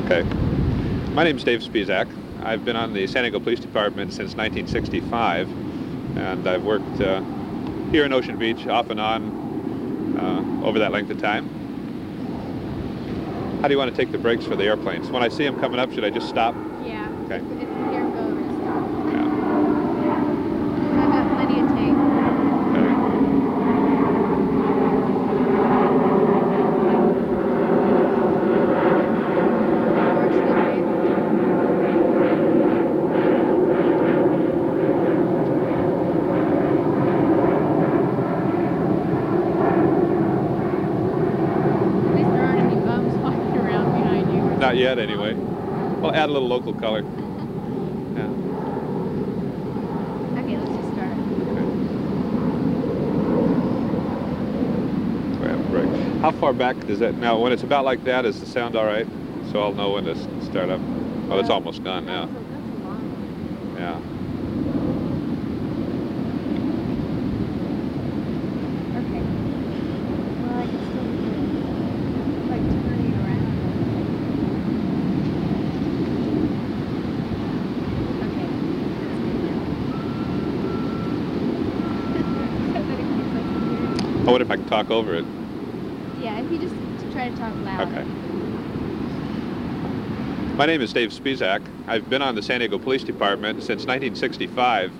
Okay. My name's Dave Spizak. I've been on the San Diego Police Department since 1965, and I've worked here in Ocean Beach off and on over that length of time. How do you want to take the brakes for the airplanes? When I see them coming up, should I just stop? Yeah. Okay. If you hear them go over, just stop. Yeah. I've got plenty of tape. Okay. At least there aren't any bums walking around behind you. Not yet, anyway. Well, add a little local color. Yeah. Okay, let's just start. Right. How far back does that, now when it's about like that, is the sound all right? So I'll know when to start up. Well, it's almost gone now. That's a long one. Yeah. Okay. Well, I can still do it. Like turning around. Okay. Oh, what if I can talk over it? Yeah, if you just try to talk loud. Okay. My name is Dave Spizak. I've been on the San Diego Police Department since 1965.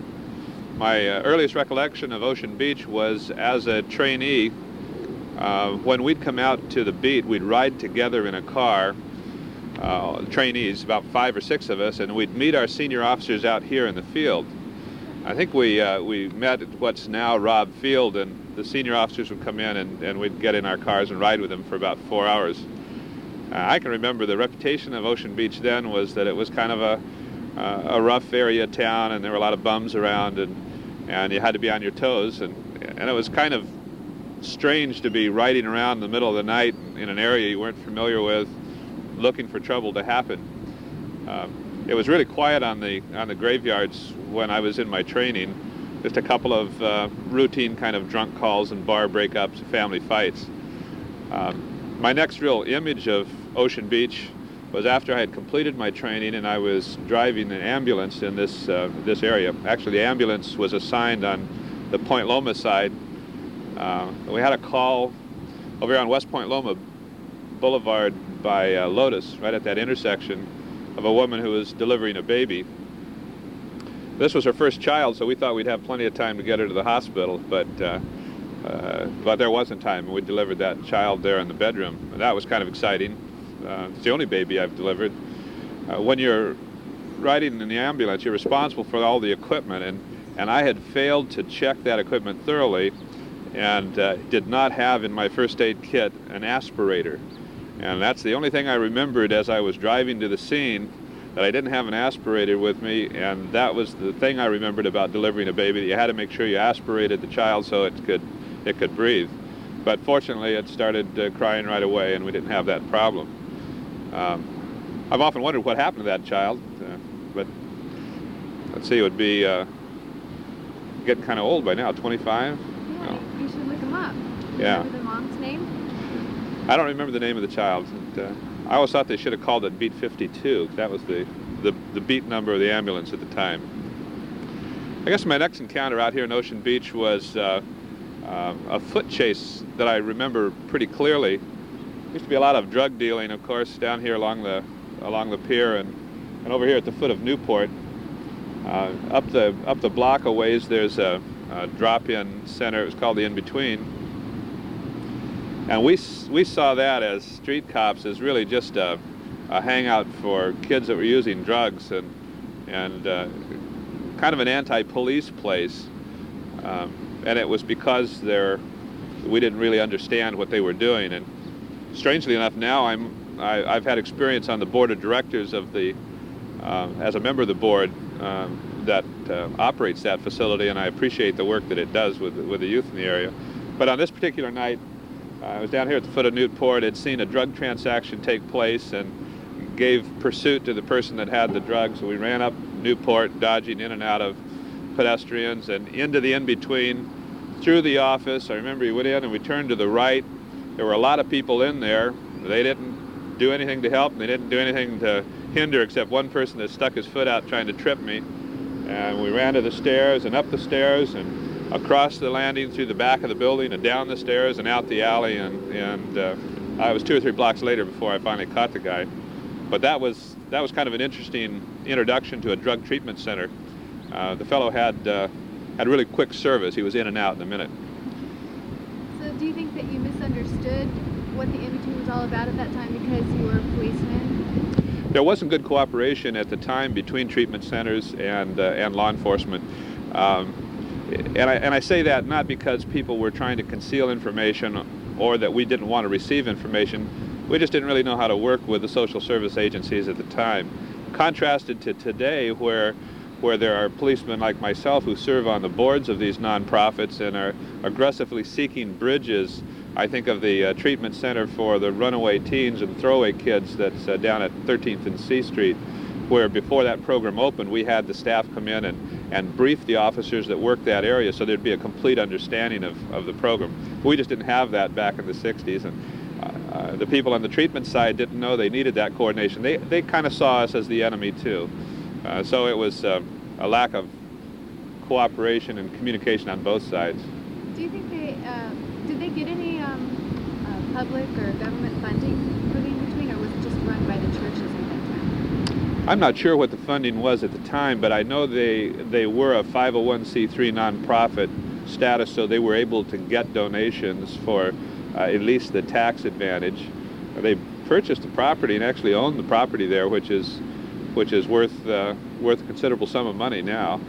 My earliest recollection of Ocean Beach was as a trainee. When we'd come out to the beat, we'd ride together in a car, trainees, about 5 or 6 of us, and we'd meet our senior officers out here in the field. I think we met at what's now Robb Field, and the senior officers would come in and we'd get in our cars and ride with them for about 4 hours. I can remember the reputation of Ocean Beach then was that it was kind of a rough area town, and there were a lot of bums around, and you had to be on your toes, and it was kind of strange to be riding around in the middle of the night in an area you weren't familiar with, looking for trouble to happen. It was really quiet on the graveyards when I was in my training. Just a couple of routine kind of drunk calls and bar breakups, family fights. My next real image of Ocean Beach was after I had completed my training and I was driving an ambulance in this area. Actually, the ambulance was assigned on the Point Loma side. We had a call over here on West Point Loma Boulevard by Lotus, right at that intersection, of a woman who was delivering a baby. This was her first child, so we thought we'd have plenty of time to get her to the hospital, but there wasn't time. We delivered that child there in the bedroom, and that was kind of exciting. It's the only baby I've delivered. When you're riding in the ambulance, you're responsible for all the equipment, and I had failed to check that equipment thoroughly and did not have in my first aid kit an aspirator. And that's the only thing I remembered as I was driving to the scene, that I didn't have an aspirator with me, and that was the thing I remembered about delivering a baby, that you had to make sure you aspirated the child so it could breathe. But fortunately, it started crying right away, and we didn't have that problem. I've often wondered what happened to that child, but let's see, it would be getting kind of old by now, 25? Yeah, you should look him up. Yeah. Remember the mom's name? I don't remember the name of the child. I always thought they should have called it Beat 52. That was the beat number of the ambulance at the time. I guess my next encounter out here in Ocean Beach was a foot chase that I remember pretty clearly. There used to be a lot of drug dealing, of course, down here along the pier and over here at the foot of Newport. Up the block a ways, there's a drop-in center. It was called the In-Between. And we saw that as street cops as really just a hangout for kids that were using drugs and kind of an anti-police place. And it was because we didn't really understand what they were doing. And strangely enough, now I've had experience on the board of directors of as a member of the board that operates that facility, and I appreciate the work that it does with the youth in the area. But on this particular night, I was down here at the foot of Newport. I'd seen a drug transaction take place and gave pursuit to the person that had the drugs. So we ran up Newport, dodging in and out of pedestrians and into the in-between, through the office. I remember we went in and we turned to the right. There were a lot of people in there. They didn't do anything to help, and they didn't do anything to hinder, except one person that stuck his foot out trying to trip me. And we ran to the stairs and up the stairs and across the landing through the back of the building and down the stairs and out the alley, and I was 2 or 3 blocks later before I finally caught the guy. But that was kind of an interesting introduction to a drug treatment center. The fellow had really quick service. He was in and out in a minute. So do you think that you misunderstood what the in-between was all about at that time because you were a policeman? There wasn't good cooperation at the time between treatment centers and law enforcement. And I say that not because people were trying to conceal information or that we didn't want to receive information. We just didn't really know how to work with the social service agencies at the time. Contrasted to today, where there are policemen like myself who serve on the boards of these nonprofits and are aggressively seeking bridges. I think of the treatment center for the runaway teens and throwaway kids that's down at 13th and C Street, where before that program opened, we had the staff come in and brief the officers that worked that area so there'd be a complete understanding of the program. We just didn't have that back in the 60s, and the people on the treatment side didn't know they needed that coordination. They kind of saw us as the enemy too. So it was a lack of cooperation and communication on both sides. Do you think did they get any public or government funding for the in-between, or was it just run by the churches at that time? I'm not sure what the funding was at the time, but I know they were a 501c3 nonprofit status, so they were able to get donations for at least the tax advantage. They purchased the property and actually own the property there, which is worth a considerable sum of money now.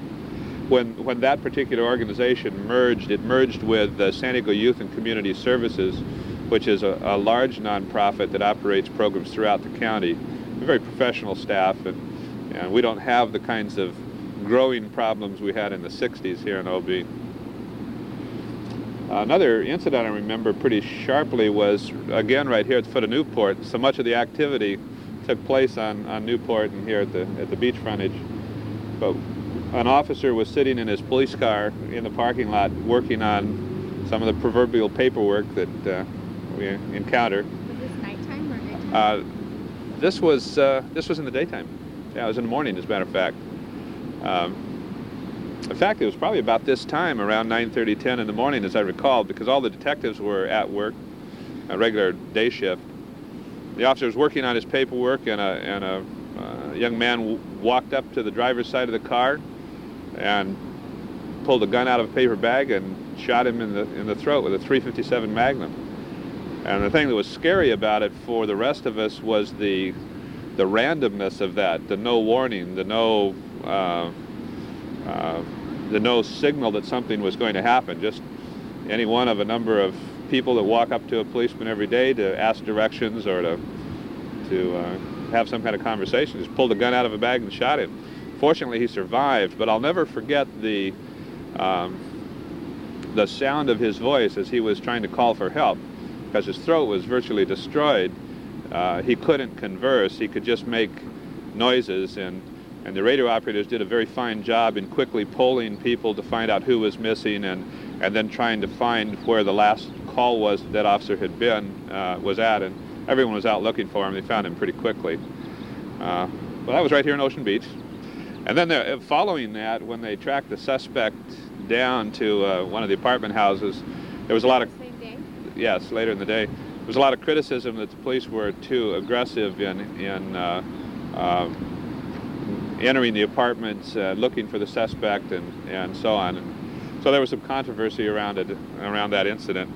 When that particular organization merged, it merged with San Diego Youth and Community Services, which is a large nonprofit that operates programs throughout the county. A very professional staff, and we don't have the kinds of growing problems we had in the 60s here in OB. Another incident I remember pretty sharply was, again, right here at the foot of Newport. So much of the activity took place on Newport and here at the beach frontage. But an officer was sitting in his police car in the parking lot working on some of the proverbial paperwork that we encounter. Was this nighttime or daytime? This was in the daytime. Yeah, it was in the morning, as a matter of fact. In fact, it was probably about this time, around 9:30, 10 in the morning, as I recall, because all the detectives were at work, a regular day shift. The officer was working on his paperwork, and a young man walked up to the driver's side of the car and pulled a gun out of a paper bag and shot him in the throat with a .357 Magnum. And the thing that was scary about it for the rest of us was the randomness of that, the no warning, the no signal that something was going to happen. Just any one of a number of people that walk up to a policeman every day to ask directions or to have some kind of conversation. Just pulled a gun out of a bag and shot him. Fortunately, he survived, but I'll never forget the sound of his voice as he was trying to call for help, because his throat was virtually destroyed. He couldn't converse. He could just make noises, and the radio operators did a very fine job in quickly polling people to find out who was missing, and then trying to find where the last call was that officer had been, was at, and everyone was out looking for him. They found him pretty quickly. Well, that was right here in Ocean Beach. And then following that, when they tracked the suspect down to one of the apartment houses, there was a lot of... Same day? Yes, later in the day. There was a lot of criticism that the police were too aggressive in entering the apartments, looking for the suspect, and so on. And so there was some controversy around that incident.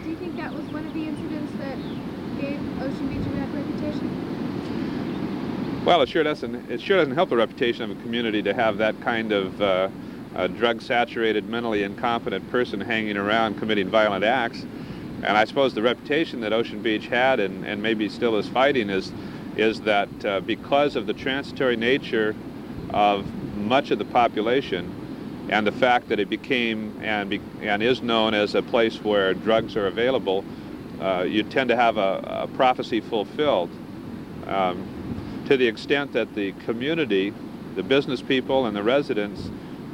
Do you think that was one of the incidents that gave Ocean Beach a bad reputation? Well, it sure doesn't help the reputation of a community to have that kind of a drug-saturated, mentally incompetent person hanging around committing violent acts. And I suppose the reputation that Ocean Beach had, and maybe still is fighting, is that because of the transitory nature of much of the population, and the fact that it became and is known as a place where drugs are available, you tend to have a prophecy fulfilled. To the extent that the community, the business people and the residents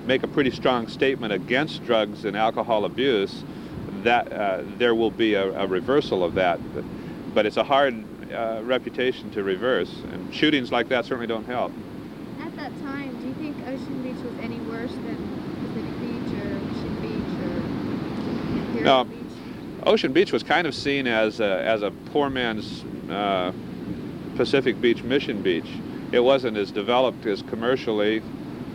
make a pretty strong statement against drugs and alcohol abuse, that there will be a reversal of that. but it's a hard reputation to reverse, and shootings like that certainly don't help. At that time, do you think Ocean Beach was any worse than Pacific Beach or Mission Beach or Imperial No. Beach? Ocean Beach was kind of seen as a poor man's Pacific Beach, Mission Beach. It wasn't as developed as commercially.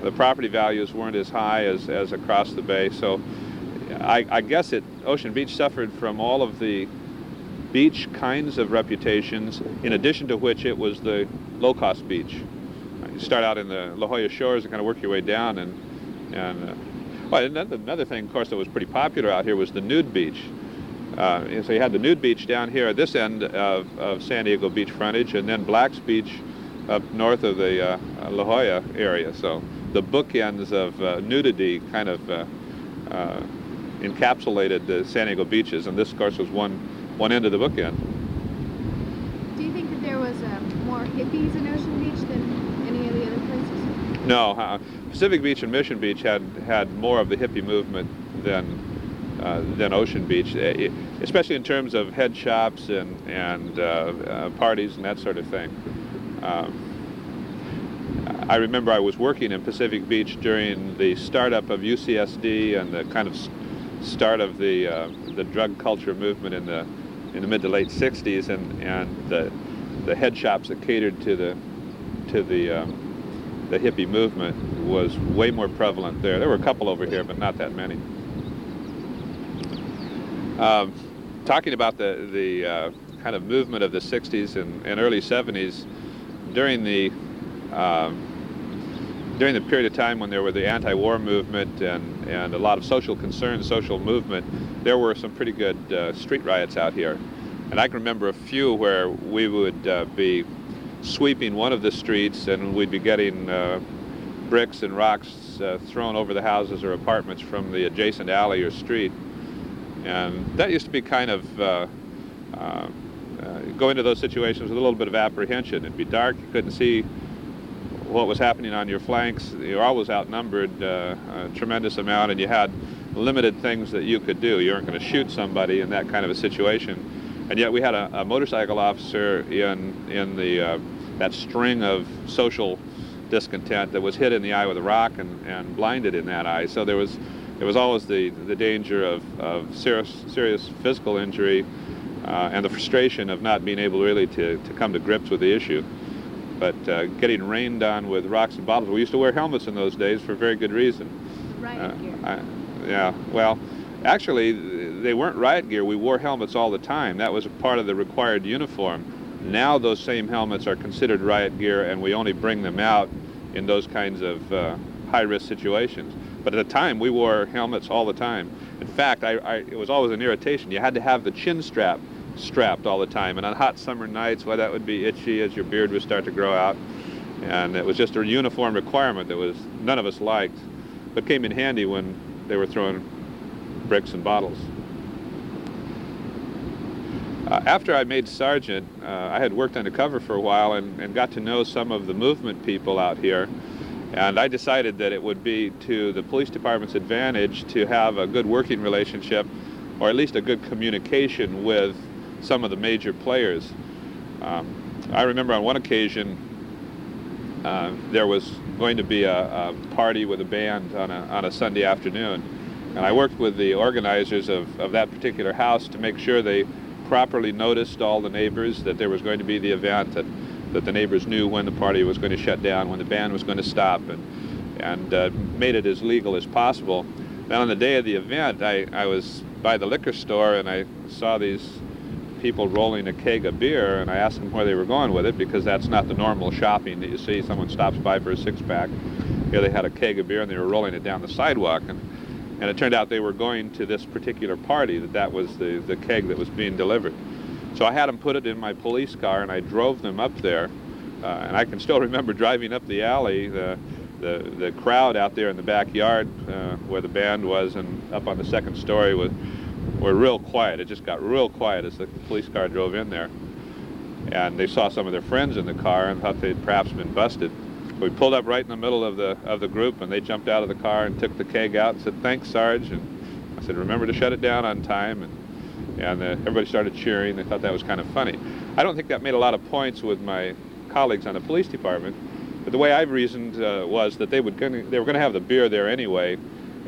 The property values weren't as high as across the bay. So I guess Ocean Beach suffered from all of the beach kinds of reputations, in addition to which it was the low-cost beach. You start out in the La Jolla shores and kind of work your way down, well, another thing, of course, that was pretty popular out here was the nude beach. So you had the nude beach down here at this end of San Diego beach frontage, and then Black's Beach up north of the La Jolla area. So the bookends of nudity kind of encapsulated the San Diego beaches, and this, of course, was one end of the bookend. Do you think that there was more hippies in Ocean Beach than any of the other places? No, Pacific Beach and Mission Beach had more of the hippie movement than Ocean Beach, especially in terms of head shops and parties and that sort of thing. I remember I was working in Pacific Beach during the startup of UCSD and the kind of start of the drug culture movement in the mid to late '60s, and the head shops that catered to the hippie movement was way more prevalent there. There were a couple over here, but not that many. Talking about the kind of movement of the '60s and early '70s, during the period of time when there were the anti-war movement and a lot of social concern, social movement, there were some pretty good street riots out here. And I can remember a few where we would be sweeping one of the streets and we'd be getting bricks and rocks thrown over the houses or apartments from the adjacent alley or street. And that used to be kind of, go into those situations with a little bit of apprehension. It'd be dark, you couldn't see what was happening on your flanks. You're always outnumbered a tremendous amount, and you had limited things that you could do. You weren't going to shoot somebody in that kind of a situation. And yet we had a motorcycle officer in that string of social discontent that was hit in the eye with a rock and blinded in that eye. So there was always the danger of serious physical injury and the frustration of not being able really to come to grips with the issue. But getting rained on with rocks and bottles. We used to wear helmets in those days for very good reason. Riot gear. Yeah, well, actually, they weren't riot gear. We wore helmets all the time. That was a part of the required uniform. Now those same helmets are considered riot gear, and we only bring them out in those kinds of high-risk situations. But at the time, we wore helmets all the time. In fact, it was always an irritation. You had to have the chin strap strapped all the time, and on hot summer nights, well, that would be itchy as your beard would start to grow out, and it was just a uniform requirement that was none of us liked, but came in handy when they were throwing bricks and bottles. After I made sergeant, I had worked undercover for a while and got to know some of the movement people out here, and I decided that it would be to the police department's advantage to have a good working relationship, or at least a good communication with some of the major players. I remember on one occasion there was going to be a party with a band on a Sunday afternoon, and I worked with the organizers of that particular house to make sure they properly noticed all the neighbors that there was going to be the event, that the neighbors knew when the party was going to shut down, when the band was going to stop, and made it as legal as possible. Then on the day of the event, I was by the liquor store and I saw these people rolling a keg of beer, and I asked them where they were going with it, because that's not the normal shopping that you see. Someone stops by for a six-pack. Here they had a keg of beer and they were rolling it down the sidewalk, and it turned out they were going to this particular party, that was the keg that was being delivered. So I had them put it in my police car and I drove them up there, and I can still remember driving up the alley, the crowd out there in the backyard where the band was and up on the second story were real quiet. It just got real quiet as the police car drove in there. And they saw some of their friends in the car and thought they'd perhaps been busted. We pulled up right in the middle of the group, and they jumped out of the car and took the keg out and said, "Thanks, Sarge." And I said, "Remember to shut it down on time." And everybody started cheering. They thought that was kind of funny. I don't think that made a lot of points with my colleagues on the police department, but the way I've reasoned was that they were going to have the beer there anyway,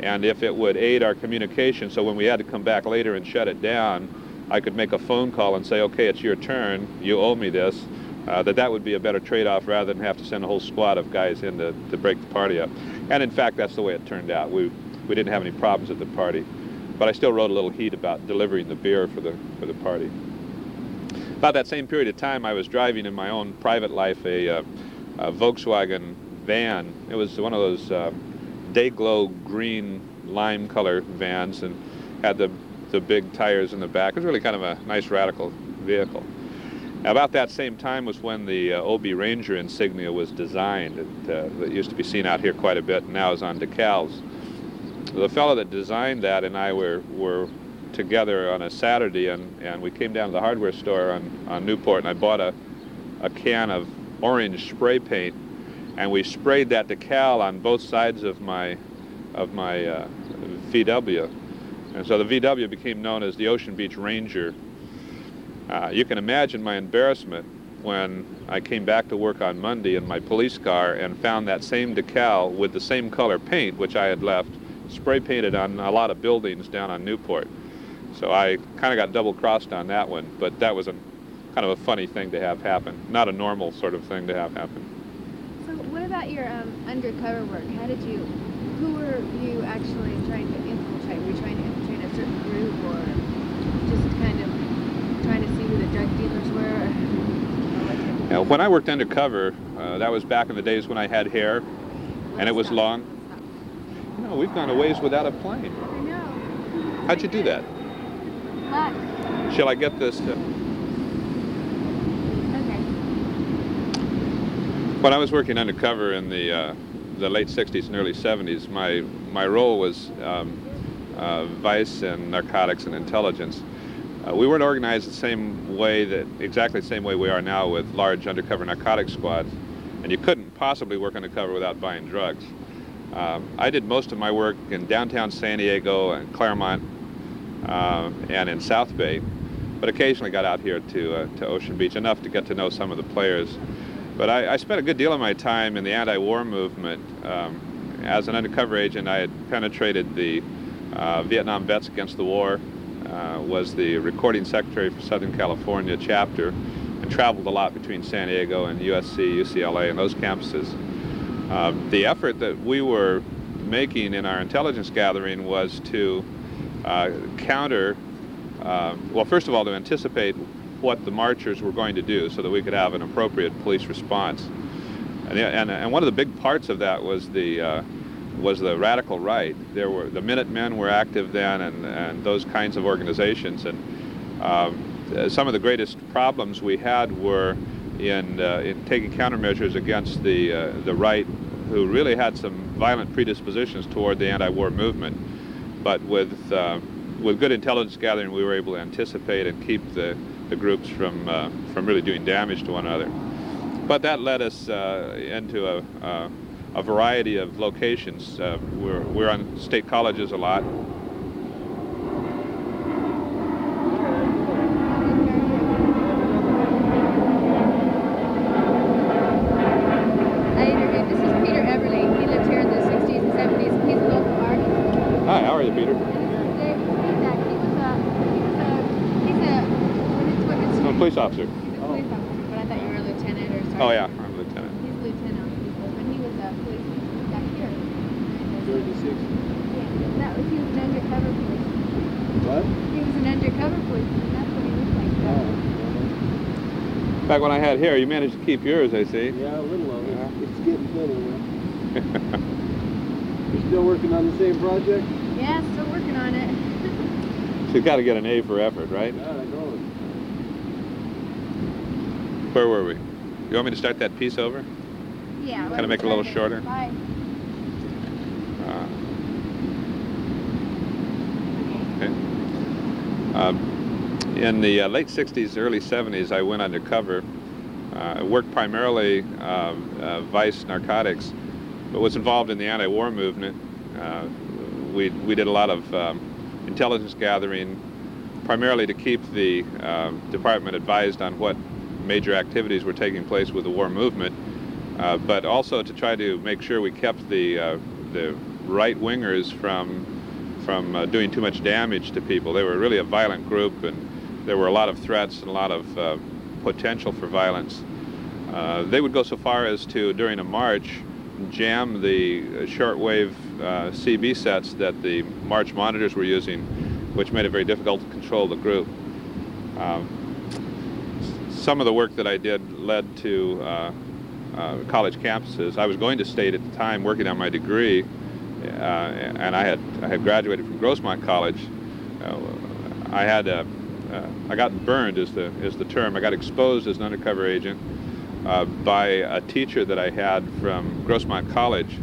and if it would aid our communication, so when we had to come back later and shut it down, I could make a phone call and say, okay, it's your turn, you owe me this, that would be a better trade-off rather than have to send a whole squad of guys in to break the party up. And in fact, that's the way it turned out. We didn't have any problems at the party, but I still wrote a little heat about delivering the beer for the party. About that same period of time, I was driving in my own private life a Volkswagen van. It was one of those day-glow green lime color vans and had the big tires in the back. It was really kind of a nice radical vehicle. About that same time was when the OB Ranger insignia was designed. It used to be seen out here quite a bit and now is on decals. The fellow that designed that and I were together on a Saturday, and we came down to the hardware store on Newport, and I bought a can of orange spray paint, and we sprayed that decal on both sides of my VW, and so the VW became known as the Ocean Beach Ranger. You can imagine my embarrassment when I came back to work on Monday in my police car and found that same decal with the same color paint, which I had left, spray painted on a lot of buildings down on Newport. So I kind of got double-crossed on that one, but that was kind of a funny thing to have happen, not a normal sort of thing to have happen. So what about your undercover work? Who were you actually trying to infiltrate? Were you trying to infiltrate a certain group, or just kind of trying to see who the drug dealers were? Now, when I worked undercover, that was back in the days when I had hair, and it was long. No, we've gone a ways without a plane. I know. How'd you do that? Luck. Shall I get this? Okay. When I was working undercover in the late 60s and early 70s, my role was vice and narcotics and intelligence. We weren't organized exactly the same way we are now with large undercover narcotics squads, and you couldn't possibly work undercover without buying drugs. I did most of my work in downtown San Diego and Claremont and in South Bay, but occasionally got out here to Ocean Beach, enough to get to know some of the players. But I spent a good deal of my time in the anti-war movement. As an undercover agent, I had penetrated the Vietnam Vets Against the War, was the recording secretary for Southern California chapter, and traveled a lot between San Diego and USC, UCLA, and those campuses. The effort that we were making in our intelligence gathering was to counter, well, first of all, to anticipate what the marchers were going to do so that we could have an appropriate police response. And one of the big parts of that was the radical right. The Minutemen were active then, and those kinds of organizations. And some of the greatest problems we had were in taking countermeasures against the right, who really had some violent predispositions toward the anti-war movement. But with good intelligence gathering, we were able to anticipate and keep the groups from really doing damage to one another. But that led us into a variety of locations. We're on state colleges a lot. Hi, how are you, Peter? I'm a police officer. He's a police officer, but I thought you were a lieutenant or something. Oh yeah, I'm a lieutenant. He's a lieutenant, but he was a policeman back here. 36. Yeah, he was an undercover policeman. What? He was an undercover policeman. That's what he looked like. Back when I had hair, you managed to keep yours, I see. Yeah, a little of it. It's getting thinner now. You're still working on the same project? Yeah, still working on it. So you've got to get an A for effort, right? Yeah, I know it. Where were we? You want me to start that piece over? Yeah. Kind of make it a little shorter? Bye. Okay. In the late 60s, early 70s, I went undercover. I worked primarily vice narcotics, but was involved in the anti-war movement. We did a lot of intelligence gathering, primarily to keep the department advised on what major activities were taking place with the war movement, but also to try to make sure we kept the right-wingers from doing too much damage to people. They were really a violent group, and there were a lot of threats and a lot of potential for violence. They would go so far as to, during a march, jam the shortwave CB sets that the march monitors were using, which made it very difficult to control the group. Some of the work that I did led to college campuses. I was going to state at the time, working on my degree, and I had graduated from Grossmont College. I got burned is the term. I got exposed as an undercover agent by a teacher that I had from Grossmont College.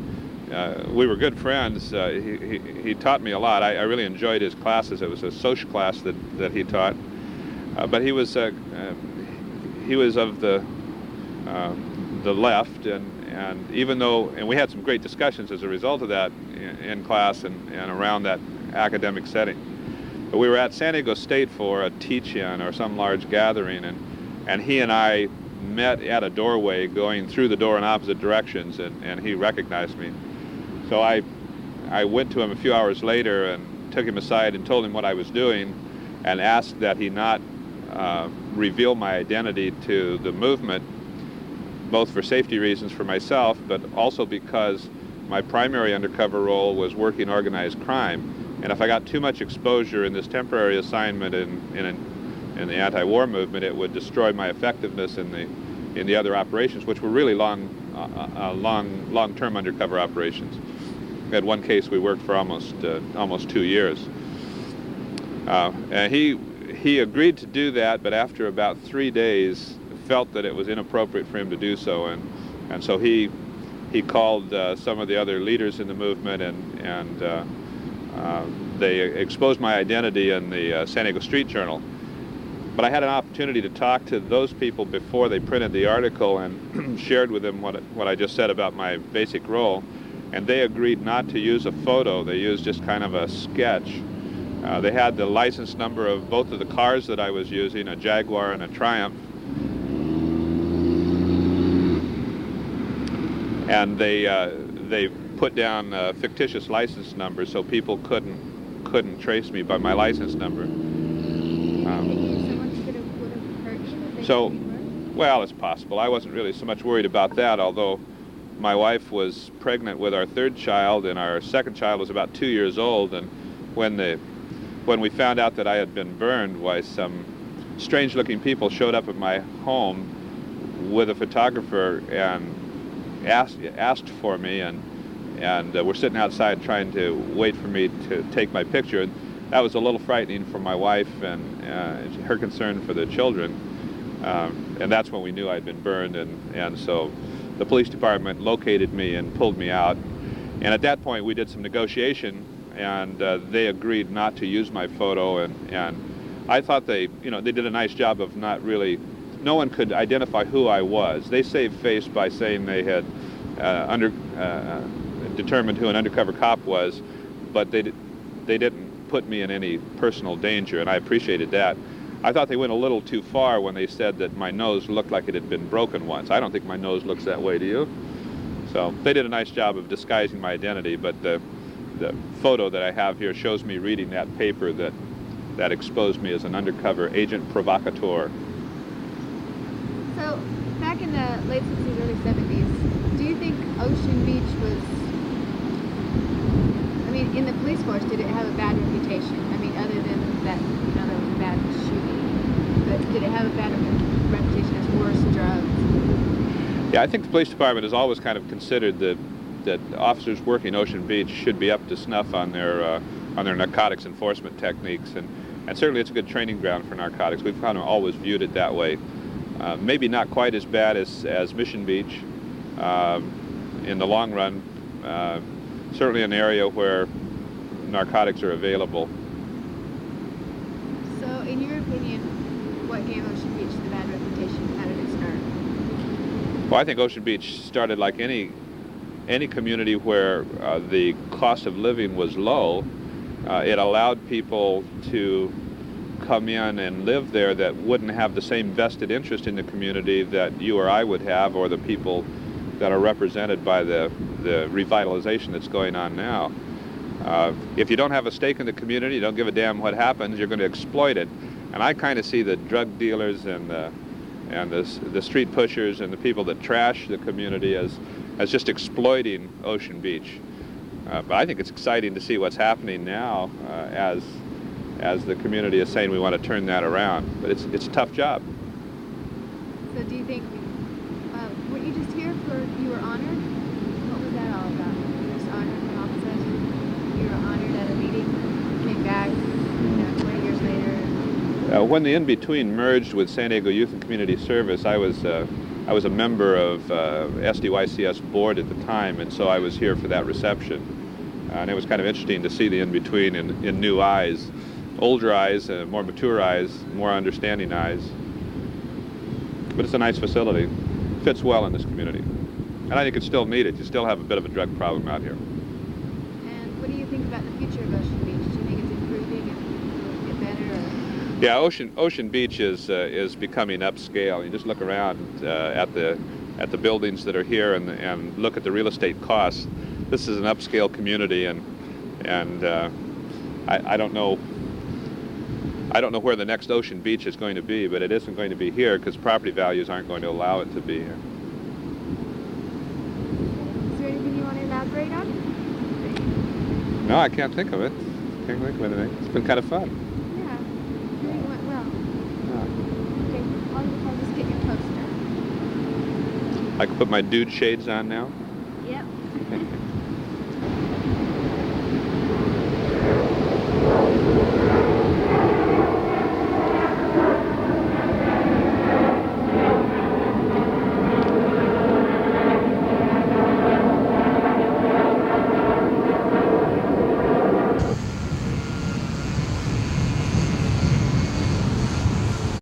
We were good friends. He taught me a lot. I really enjoyed his classes. It was a social class that he taught. But he was of the left, and even though, and we had some great discussions as a result of that in class and around that academic setting. But we were at San Diego State for a teach-in or some large gathering, and he and I met at a doorway going through the door in opposite directions, and he recognized me. So I went to him a few hours later and took him aside and told him what I was doing and asked that he not reveal my identity to the movement, both for safety reasons for myself, but also because my primary undercover role was working organized crime. And if I got too much exposure in this temporary assignment in the anti-war movement, it would destroy my effectiveness in the other operations, which were really long-term undercover operations. We had one case we worked for almost 2 years. And he agreed to do that, but after about 3 days, felt that it was inappropriate for him to do so, and so he called some of the other leaders in the movement, and they exposed my identity in the San Diego Street Journal. But I had an opportunity to talk to those people before they printed the article and shared with them what I just said about my basic role, and they agreed not to use a photo. They used just kind of a sketch. They had the license number of both of the cars that I was using, a Jaguar and a Triumph, and they put down fictitious license numbers so people couldn't trace me by my license number. So, well, it's possible. I wasn't really so much worried about that, although my wife was pregnant with our third child, and our second child was about 2 years old, and when we found out that I had been burned, why some strange-looking people showed up at my home with a photographer and asked for me, and were sitting outside trying to wait for me to take my picture. And that was a little frightening for my wife and her concern for the children. And that's when we knew I'd been burned, and so the police department located me and pulled me out. And at that point, we did some negotiation, and they agreed not to use my photo. And I thought they did a nice job of not really. No one could identify who I was. They saved face by saying they had determined who an undercover cop was, but they didn't put me in any personal danger, and I appreciated that. I thought they went a little too far when they said that my nose looked like it had been broken once. I don't think my nose looks that way, do you? So they did a nice job of disguising my identity, but the photo that I have here shows me reading that paper that exposed me as an undercover agent provocateur. So, back in the late 60s, early 70s, do you think Ocean Beach was, in the police force, did it have a bad reputation? Other than that, there was a bad shooting, but did it have a bad reputation as worse drugs? Yeah, I think the police department has always kind of considered that officers working Ocean Beach should be up to snuff on their narcotics enforcement techniques, and certainly it's a good training ground for narcotics. We've kind of always viewed it that way. Maybe not quite as bad as Mission Beach in the long run. Certainly an area where narcotics are available. So, in your opinion, what gave Ocean Beach the bad reputation? How did it start? Well, I think Ocean Beach started like any community where the cost of living was low. It allowed people to come in and live there that wouldn't have the same vested interest in the community that you or I would have, or the people that are represented by the revitalization that's going on now. If you don't have a stake in the community, you don't give a damn what happens, you're going to exploit it. And I kind of see the drug dealers and the street pushers and the people that trash the community as just exploiting Ocean Beach. But I think it's exciting to see what's happening now as the community is saying we want to turn that around. But it's a tough job. So do you think, were you just here you were honored? What was that all about? You were just honored from officers? You were honored at a meeting, came back, 20 years later? When the In-Between merged with San Diego Youth and Community Service, I was a member of SDYCS board at the time, and so I was here for that reception. And it was kind of interesting to see the In-Between in new eyes, older eyes, more mature eyes, more understanding eyes. But it's a nice facility. Fits well in this community. And I think it's still needed. You still have a bit of a drug problem out here. And what do you think about the future of Ocean Beach? Do you think it's improving and will get better? Or? Yeah, Ocean Beach is becoming upscale. You just look around at the buildings that are here and look at the real estate costs. This is an upscale community, and I don't know where the next Ocean Beach is going to be, but it isn't going to be here because property values aren't going to allow it to be here. Is there anything you want to elaborate on? No, I can't think of it. Can't think of anything. It's been kind of fun. Yeah, I think it went well. Yeah. Okay, I'll just get your poster. I can put my dude shades on now.